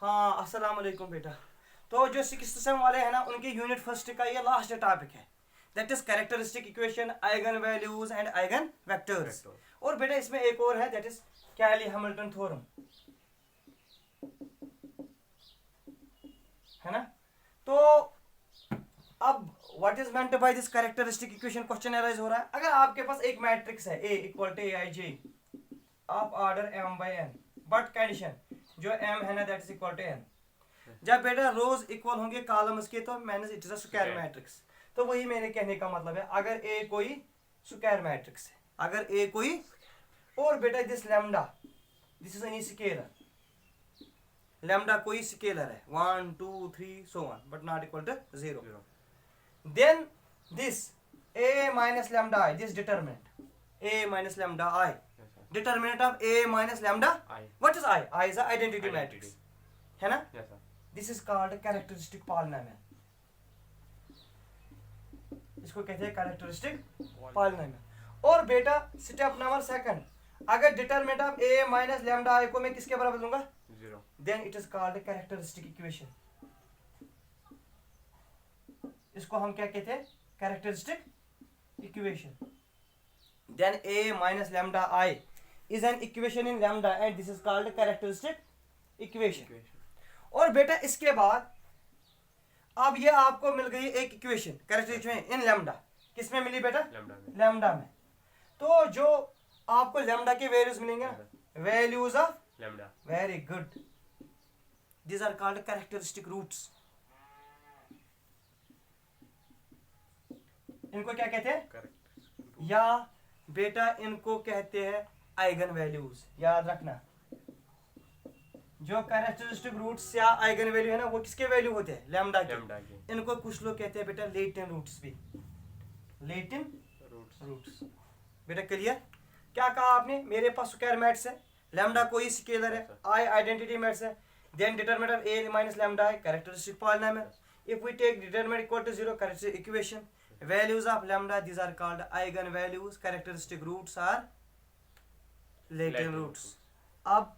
हाँ अस्सलाम वालेकुम बेटा। तो जो 6th सेम वाले हैं ना उनके यूनिट फर्स्ट का ये लास्ट टॉपिक है, that is characteristic equation, eigen values and eigen vectors. और बेटा इसमें एक और है, that is Cayley Hamilton theorem, है ना। तो अब what is meant by this characteristic equation, question arise हो रहा है। अगर आपके पास एक मैट्रिक्स है A equal to AIJ of order m by n, but condition जो m है ना that is equal to n। जब बेटा रोज इक्वल होंगे कॉलम्स के तो मैंने it is a square matrix. तो वही मेरे कहने का मतलब है, अगर A कोई स्क्वायर मैट्रिक्स है, अगर A कोई, और बेटा this lambda this is any scalar, lambda कोई स्केलर है 1 2 3 so on but not equal to 0, then this A minus lambda I, this determinant A minus lambda I, determinant of A minus lambda I. What is I? I is a identity matrix, है ना? Yes, sir. This is called characteristic polynomial. इसको कहते हैं characteristic polynomial. और बेटा step number second, अगर determinant of A minus lambda I को मैं किसके बराबर लूंगा? 0. Then it is called characteristic equation. इसको हम क्या कहते हैं? Characteristic equation. Then A minus lambda I is an equation in lambda and this is called characteristic equation. और बेटा इसके बाद अब ये आपको मिल गई एक इक्वेशन कैरेक्टरिस्टिक इन लैम्डा, किसमें मिली बेटा? लैम्डा में। तो जो आपको लैम्डा के वैल्यूज मिलेंगे ना, values of lambda, very good, these are called characteristic roots. इनको क्या कहते हैं? या बेटा इनको कहते हैं आइगन वैल्यूज। याद रखना, जो कैरेक्टरिस्टिक रूट्स या आइगन वैल्यू है ना वो किसके वैल्यू होते हैं? लैम्डा के। इनको कुछ लोग कहते हैं बेटा लेटेंट रूट्स भी, लेटेंट रूट्स। बेटा क्लियर? क्या कहा आपने? मेरे पास स्क्वायर मैट्रिक्स है, लैम्डा कोई स्केलर है, आई आइडेंटिटी मैट्रिक्स है, then determinant of A minus lambda I, characteristic polynomial. If we take determinant equal to 0, characteristic equation, values of lambda these are called eigen values, characteristic roots are latent roots. अब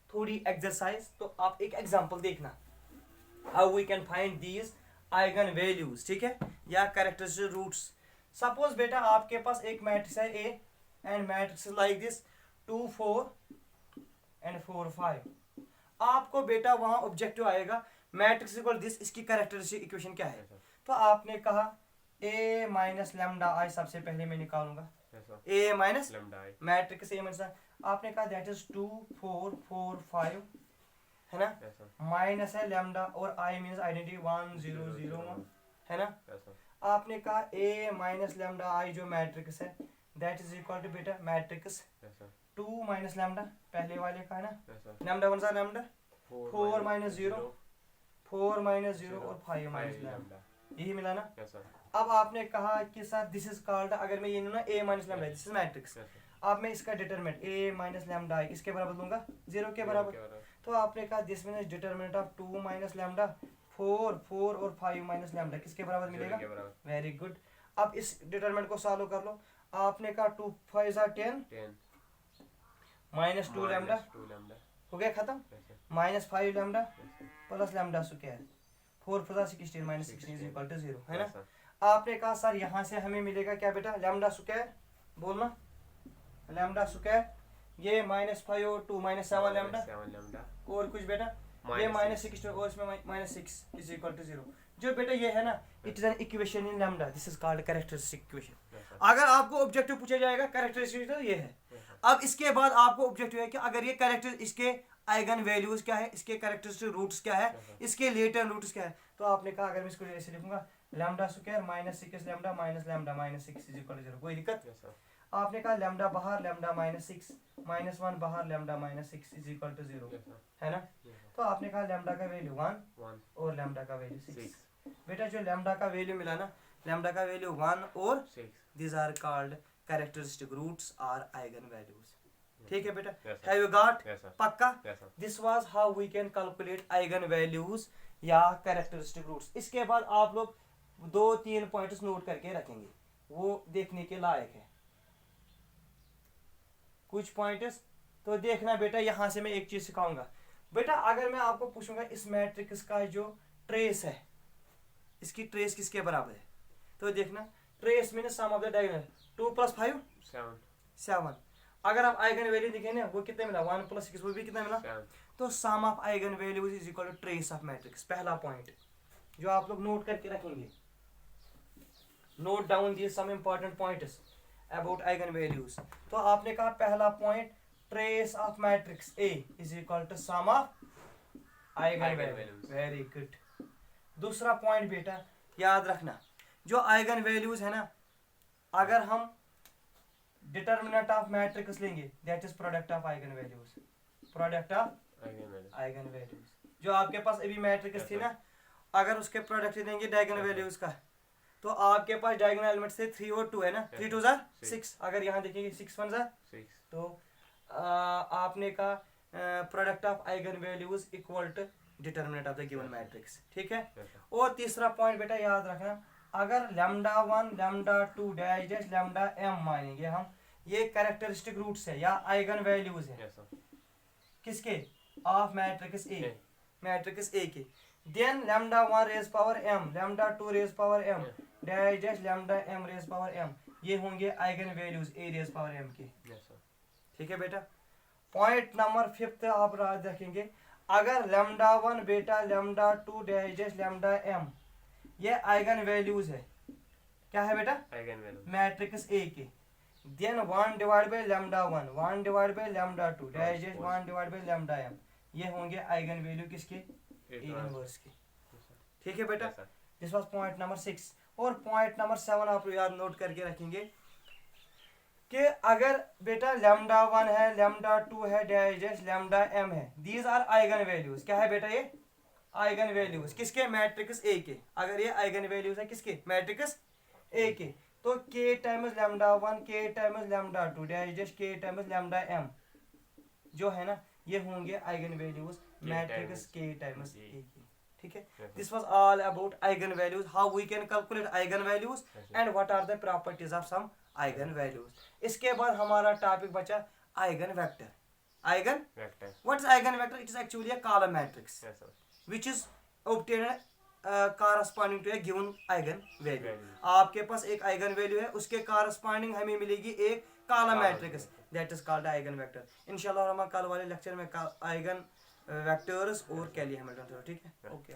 थोड़ी exercise, तो आप एक example देखना how we can find these eigen values, ठीक है, या characteristic roots। Suppose बेटा आपके पास एक मैट्रिक्स है A and matrix like this 2 4 and 4 5। आपको बेटा वहां ऑब्जेक्टिव आएगा मैट्रिक्स इक्वल दिस, इसकी कैरेक्टरिस्टिक इक्वेशन क्या है? तो आपने कहा A माइनस लैम्डा I सबसे पहले मैं निकालूंगा, A minus matrix A minus, आपने कहा दैट इज 2 4 4 5, है ना, माइनस है लैम्डा और I मींस आइडेंटिटी 1 0 0 1, है ना। आपने कहा A माइनस लैम्डा I जो मैट्रिक्स है दैट इज इक्वल टू बेटा मैट्रिक्स 2 माइनस लैम्डा पहले वाले का, है ना, लैम्डा वन सा लैम्डा 4 माइनस 0 4 माइनस 0 और 5 माइनस लैम्डा, यही मिला ना। अब आपने कहा कि सर दिस इज कॉल्ड, अगर मैं ये ना A minus lambda this is matrix, अब मैं इसका determinant A minus lambda I इसके बराबर दूंगा 0 के बराबर। तो आपने कहा this means determinant of 2 minus lambda 4 4 और 5 माइनस लैम्डा किसके बराबर मिलेगा? Very good. अब इस डिटरमिनेंट को सॉल्व कर लो। आपने कहा 2 5 10 माइनस 2 लैम्डा हो गया खत्म, minus 5 lambda plus lambda square 4 5 16 minus 16 is equal to 0, है ना। आपने कहा सर यहाँ से हमें मिलेगा क्या बेटा? लैम्डा स्क्वायर, बोलना लैम्डा स्क्वायर, ये माइनस 5 और 2 माइनस 7 लैम्डा, और कुछ बेटा ये माइनस 6 और इसमें माइनस 6 इज इक्वल टू 0। जो बेटा ये है ना, it is an equation in lambda, this is called characteristic equation. अगर आपको ऑब्जेक्टिव पूछा जाएगा कैरेक्टरिस्टिक तो ये है। अब इसके बाद आपको ऑब्जेक्टिव है कि अगर ये कैरेक्टर, इसके आइगन वैल्यूज क्या है, इसके कैरेक्टरिस्टिक रूट्स क्या है, इसके लेटेंट रूट्स क्या है। तो आपने कहा अगर मैं इसको ऐसे लिखूंगा lambda square minus 6 lambda minus 6 is equal to 0, कोई दिक्कत? आपने कहा लैम्डा बाहर लैम्डा माइनस 6 माइनस 1 बाहर lambda minus 6 is equal to 0, है ना। तो आपने कहा लैम्डा का वैल्यू 1 और लैम्डा का वैल्यू 6। बेटा जो लैम्डा का वैल्यू मिला ना, लैम्डा का वैल्यू 1 और 6, these are called characteristic roots or eigen values. ठीक है बेटा, हैव यू गॉट? पक्का? This was how we can calculate eigen values या कैरेक्टरिस्टिक रूट्स। इसके बाद आप लोग 2-3 पॉइंट्स नोट करके रखेंगे, वो देखने के लायक है कुछ पॉइंट्स। तो देखना बेटा, यहां से मैं एक चीज सिखाऊंगा, बेटा अगर मैं आपको पूछूंगा इस मैट्रिक्स का जो ट्रेस है, इसकी ट्रेस किसके बराबर है, तो देखना trace mean sum of the diagonal 2 + 5 7। अगर आप आइगन वैल्यू देखें ना वो कितने मिला 1 + 6 वो भी कितना मिला 7। तो sum of eigen values is equal to trace of matrix. पहला पॉइंट जो आप लोग नोट करके रखेंगे, note down this some important points about eigen values. तो आपने कहा पहला point trace of matrix A is equal to sum of eigen values. Very good. दूसरा पॉइंट बेटा याद रखना, जो आइगन वैल्यूज है ना, अगर हम डिटर्मिनेंट ऑफ मैट्रिक्स लेंगे that is product of eigen values, product of eigen values. जो आपके पास अभी मैट्रिक्स थी ना, अगर उसके प्रोडक्ट देंगे डायगोनल वैल्यूज का, तो आपके पास डायगोनल एलिमेंट्स थे 3 और 2 है ना, 3 2 6। अगर यहाँ देखेंगे 6 1 6, तो आपने कहा product of eigen values equal to determinant of the given matrix. ठीक है। और तीसरा पॉइंट बेटा याद रखना, अगर λ1 λ2 डैश डैश लैम्डा m मानेंगे हम, ये कैरेक्टरिस्टिक रूट्स है या आइगन वैल्यूज है किसके, of matrix A, matrix A के, then λ1 raise power m λ2 raise power m dash dash lambda m raise power m, ये होंगे eigen values a raise power m के। ठीक है बेटा। पॉइंट नंबर 5 आप याद रखेंगे, अगर λ1 बेटा λ2 डैश डैश लैम्डा m ये आइगन वैल्यूज है, क्या है बेटा, आइगन वैल्यू मैट्रिक्स ए के, then 1 divide by λ1 1 divide by λ2 dash dash 1 divide by lambda m, ये होंगे आइगन वैल्यू किसके, ए इनवर्स के। ठीक है बेटा। This was point number 6। और पॉइंट नंबर 7 आप याद नोट करके रखेंगे कि अगर बेटा λ1 है λ2 है डैश डैश लैम्डा m है, दीज आर आइगन वैल्यूज। क्या है बेटा, ये आइगन वैल्यूज किसके, मैट्रिक्स ए के। अगर ये आइगन वैल्यूज है किसके, मैट्रिक्स ए के, तो k times λ1 k times λ2 dash dash k times lambda m जो है ना, ये होंगे eigen values matrix k times A के। ठीक है। This was all about eigen values, how we can calculate eigen values and what are the properties of some eigen values. इसके बाद हमारा टॉपिक बचा eigen vector. Eigen vector, what is eigen vector, it is actually a column matrix which is obtained corresponding to a given eigen value। आपके पास एक eigen value है, उसके corresponding हमें मिलेगी एक column matrix, that is called eigen vector. इंशाल्लाह हम कल वाले लेक्चर में आइगन वेक्टर्स और कैली हैमिल्टन। ठीक है, ओके।